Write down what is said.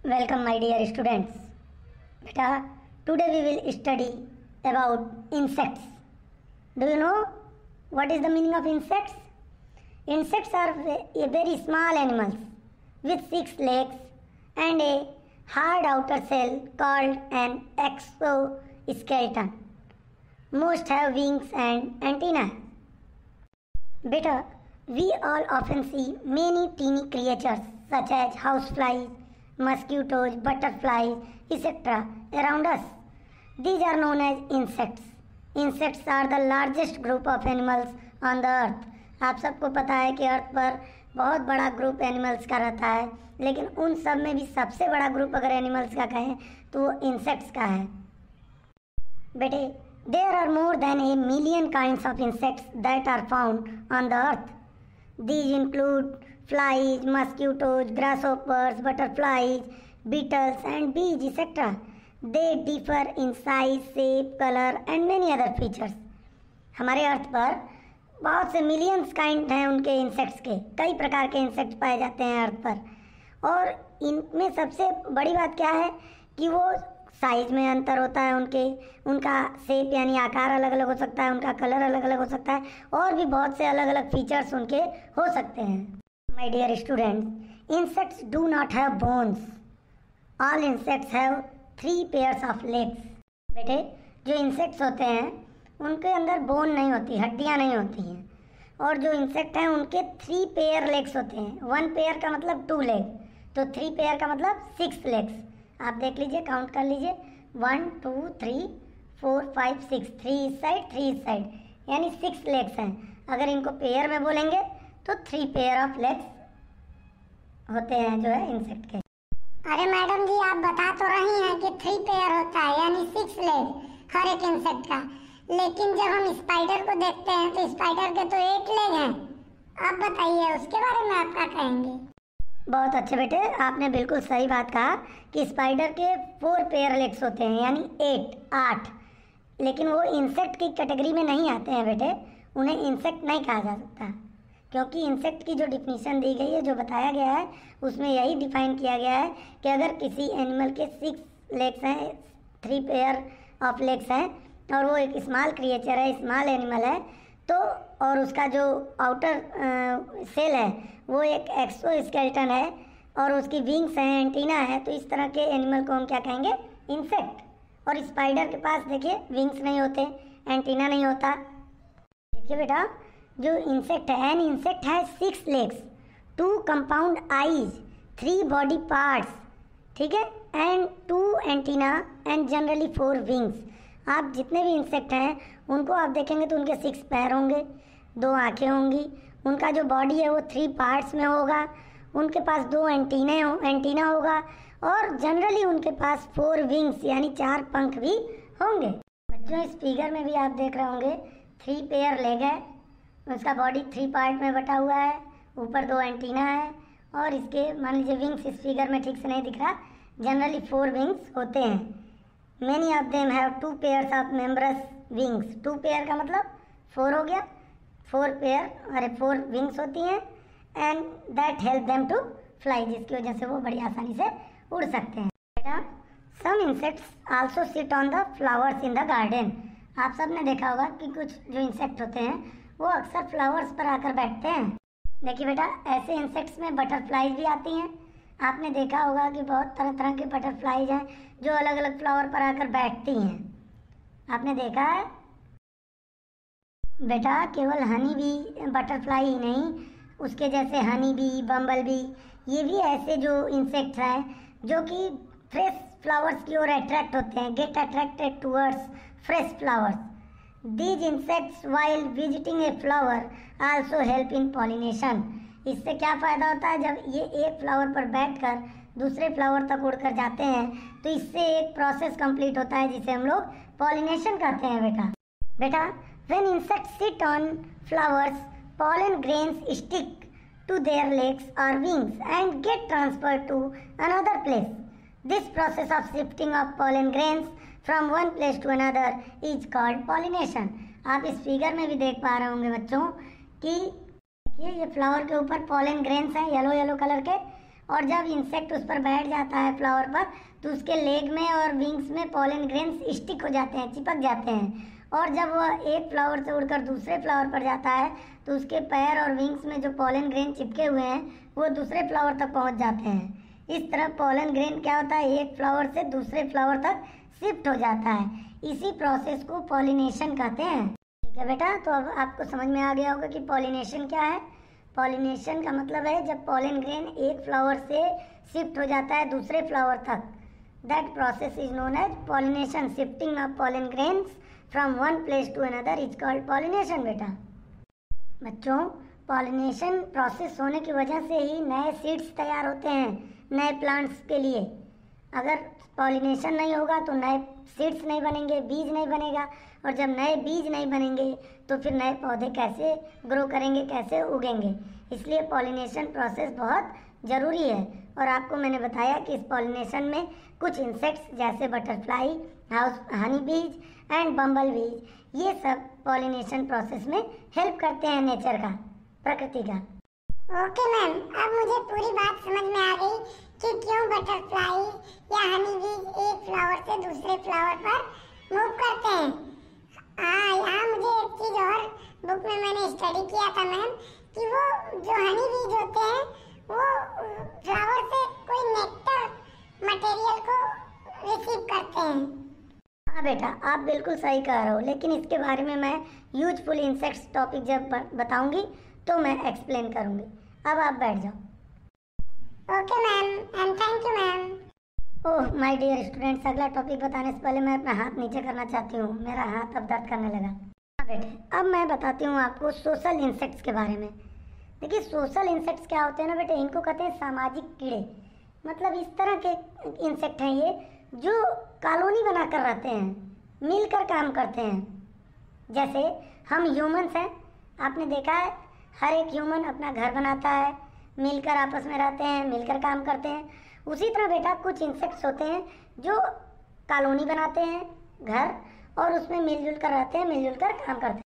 Welcome my dear students. Beta, today we will study about insects. Do you know what is the meaning of insects? Insects are very small animals with 6 legs and a hard outer shell called an exoskeleton. Most have wings and antennae. Beta, we all often see many teeny creatures such as houseflies, mosquitoes, butterflies, etc. around us. These are known as insects. Insects are the largest group of animals on the earth. आप सबको पता है कि अर्थ पर बहुत बड़ा group animals का रहता है, लेकिन उन सब में भी सबसे बड़ा ग्रुप अगर एनिमल्स का कहें तो वो इंसेक्ट्स का है. बेटे, there are more than a million kinds of insects that are found on the earth. These include flies, mosquitoes, grasshoppers, butterflies, beetles and bees, etc. They differ in size, shape, color and many other features. हमारे अर्थ पर बहुत से millions kind हैं उनके insects के. कई प्रकार के इंसेक्ट्स पाए जाते हैं अर्थ पर, और इनमें सबसे बड़ी बात क्या है कि वो साइज में अंतर होता है उनका शेप यानी आकार अलग अलग हो सकता है, उनका कलर अलग अलग हो सकता है, और भी बहुत से अलग अलग फीचर्स उनके हो सकते हैं. My dear students, insects do not have bones. All insects have 3 pairs of legs. बेटे, जो इंसेक्ट्स होते हैं उनके अंदर बोन नहीं होती, हड्डियाँ नहीं होती हैं, और जो इंसेक्ट हैं उनके 3 पेयर लेग्स होते हैं. 1 पेयर का मतलब 2 लेग, तो 3 पेयर का मतलब 6 लेग्स. आप देख लीजिए, काउंट कर लीजिए, 1 2 3 4 5 6, 3 इस साइड 3 इस साइड, यानी 6 लेग्स हैं. अगर इनको पेयर में बोलेंगे तो 3 पेयर ऑफ लेग्स होते हैं जो है इंसेक्ट के. अरे मैडम जी, आप बता तो रही हैं कि 3 पेयर होता है यानी 6 लेग हर एक इंसेक्ट का, लेकिन जब हम स्पाइडर को देखते हैं तो स्पाइडर के तो 8 लेग हैं. आप बताइए उसके बारे में आप क्या कहेंगे? बहुत अच्छे बेटे, आपने बिल्कुल सही बात कहा कि स्पाइडर के 4 पेयर लेग्स होते हैं यानी 8, लेकिन वो इंसेक्ट की कैटेगरी में नहीं आते हैं बेटे. उन्हें इंसेक्ट नहीं कहा जा सकता, क्योंकि इंसेक्ट की जो डिफिनीशन दी गई है, जो बताया गया है, उसमें यही डिफाइन किया गया है कि अगर किसी एनिमल के 6 लेग्स हैं, 3 पेयर ऑफ लेग्स हैं, और वो एक स्मॉल क्रिएचर है, स्मॉल एनिमल है, तो और उसका जो आउटर सेल है वो एक एक्सोस्केलेटन है, और उसकी विंग्स हैं, एंटीना है, तो इस तरह के एनिमल को हम क्या कहेंगे? इंसेक्ट. और स्पाइडर के पास देखिए विंग्स नहीं होते, एंटीना नहीं होता. देखिए बेटा, जो इंसेक्ट है, एन इंसेक्ट है 6 legs, 2 compound eyes, 3 body parts, ठीक है, and 2 antenna and generally 4 wings. आप जितने भी इंसेक्ट हैं उनको आप देखेंगे तो उनके 6 पैर होंगे, 2 आँखें होंगी, उनका जो बॉडी है वो 3 पार्ट्स में होगा, उनके पास 2 एंटीना होगा, और जनरली उनके पास 4 विंग्स यानी 4 पंख भी होंगे. बच्चों, इस फिगर में भी आप देख रहे होंगे 3 पेयर लेग है, उसका बॉडी 3 पार्ट में बटा हुआ है, ऊपर 2 एंटीना है, और इसके मान लीजिए विंग्स इस फिगर में ठीक से नहीं दिख रहा, जनरली 4 विंग्स होते हैं. Many of them have 2 pairs of membranous wings. 2 pair का मतलब 4 हो गया, 4 विंग्स होती हैं, and that help them to fly, जिसकी वजह से वो बड़ी आसानी से उड़ सकते हैं. बेटा, some insects also sit on the flowers in the garden. आप सब ने देखा होगा कि कुछ जो इंसेक्ट होते हैं वो अक्सर फ्लावर्स पर आकर बैठते हैं. देखिए बेटा, ऐसे इंसेक्ट्स में बटरफ्लाइज भी आती हैं. आपने देखा होगा कि बहुत तरह तरह के बटरफ्लाइज हैं जो अलग अलग फ्लावर पर आकर बैठती हैं. आपने देखा है बेटा? केवल हनी बी बटरफ्लाई ही नहीं, उसके जैसे हनी बी, बम्बल बी, ये भी ऐसे जो इंसेक्ट्स हैं जो कि फ्रेश फ्लावर्स की ओर अट्रैक्ट होते हैं, get attracted towards fresh flowers. These insects while visiting a flower also help in pollination. इससे क्या फ़ायदा होता है? जब ये एक फ्लावर पर बैठकर दूसरे फ्लावर तक उड़कर जाते हैं तो इससे एक प्रोसेस कंप्लीट होता है जिसे हम लोग पॉलिनेशन कहते हैं. बेटा, when insects sit on flowers, pollen grains stick to their legs or wings and get transferred to another place. This process of shifting of pollen grains from one place to another is called pollination. आप इस figure में भी देख पा रहे होंगे बच्चों कि ये फ्लावर के ऊपर पॉलन ग्रेन्स हैं येलो येलो कलर के, और जब इंसेक्ट उस पर बैठ जाता है फ्लावर पर, तो उसके लेग में और विंग्स में पॉलन ग्रेन्स स्टिक हो जाते हैं, चिपक जाते हैं। और जब वह एक फ्लावर से उड़कर दूसरे फ्लावर पर जाता है तो उसके पैर और विंग्स में जो पॉलन ग्रेन चिपके हुए हैं वो दूसरे फ्लावर तक पहुंच जाते हैं। इस तरह पॉलन ग्रेन क्या होता है, एक फ्लावर से दूसरे फ्लावर तक शिफ्ट हो जाता है। इसी प्रोसेस को पॉलिनेशन कहते हैं। ठीक है बेटा, तो अब आपको समझ में आ गया होगा कि पॉलिनेशन क्या है। पॉलिनेशन का मतलब है जब पॉलन ग्रेन एक फ्लावर से शिफ्ट हो जाता है दूसरे फ्लावर तक। That process is known as pollination. Shifting of pollen grains from one place to another is called pollination. बेटा बच्चों, पॉलिनेशन प्रोसेस होने की वजह से ही नए सीड्स तैयार होते हैं नए प्लांट्स के लिए। अगर पॉलिनेशन नहीं होगा तो नए सीड्स नहीं बनेंगे, बीज नहीं बनेगा, और जब नए बीज नहीं बनेंगे तो फिर नए पौधे कैसे ग्रो करेंगे, कैसे उगेंगे। इसलिए पॉलिनेशन प्रोसेस बहुत ज़रूरी है। और आपको मैंने बताया कि इस पॉलिनेशन में कुछ इंसेक्ट्स जैसे बटरफ्लाई, हाउस हनी बीज एंड बम्बल बीज, ये सब पॉलिनेशन प्रोसेस में हेल्प करते हैं नेचर का, प्रकृति का। ओके मैम, अब मुझे पूरी बात समझ में आ गई कि क्यों बटरफ्लाई या हनी बीज एक फ्लावर से दूसरे फ्लावर पर मूव करते हैं। यहाँ मुझे एक चीज और बुक में मैंने स्टडी किया था मैम, कि वो जो हनी बीज होते हैं वो फ्लावर से कोई नेक्टर मटेरियल को रिसीव करते हैं। हाँ बेटा, आप बिल्कुल सही कह रहे हो, लेकिन इसके बारे में मैं यूजफुल इंसेक्ट्स टॉपिक जब बताऊंगी तो मैं एक्सप्लेन करूंगी। अब आप बैठ जाओ। Okay ma'am, and thank you ma'am. Oh my dear students, अगला टॉपिक बताने से पहले मैं अपना हाथ नीचे करना चाहती हूँ। मेरा हाथ अब दर्द करने लगा। हाँ बेटे, अब मैं बताती हूँ आपको सोशल इंसेक्ट्स के बारे में। देखिए, सोशल इंसेक्ट्स क्या होते हैं ना बेटे, इनको कहते हैं सामाजिक कीड़े। मतलब इस तरह के इंसेक्ट हैं ये जो कॉलोनी बनाकर रहते हैं, मिलकर काम करते हैं। जैसे हम ह्यूमंस हैं, आपने देखा है हर एक ह्यूमन अपना घर बनाता है, मिलकर आपस में रहते हैं, मिलकर काम करते हैं। उसी तरह बेटा कुछ इंसेक्ट्स होते हैं जो कॉलोनी बनाते हैं, घर, और उसमें मिलजुल कर रहते हैं, मिलजुल कर काम करते हैं।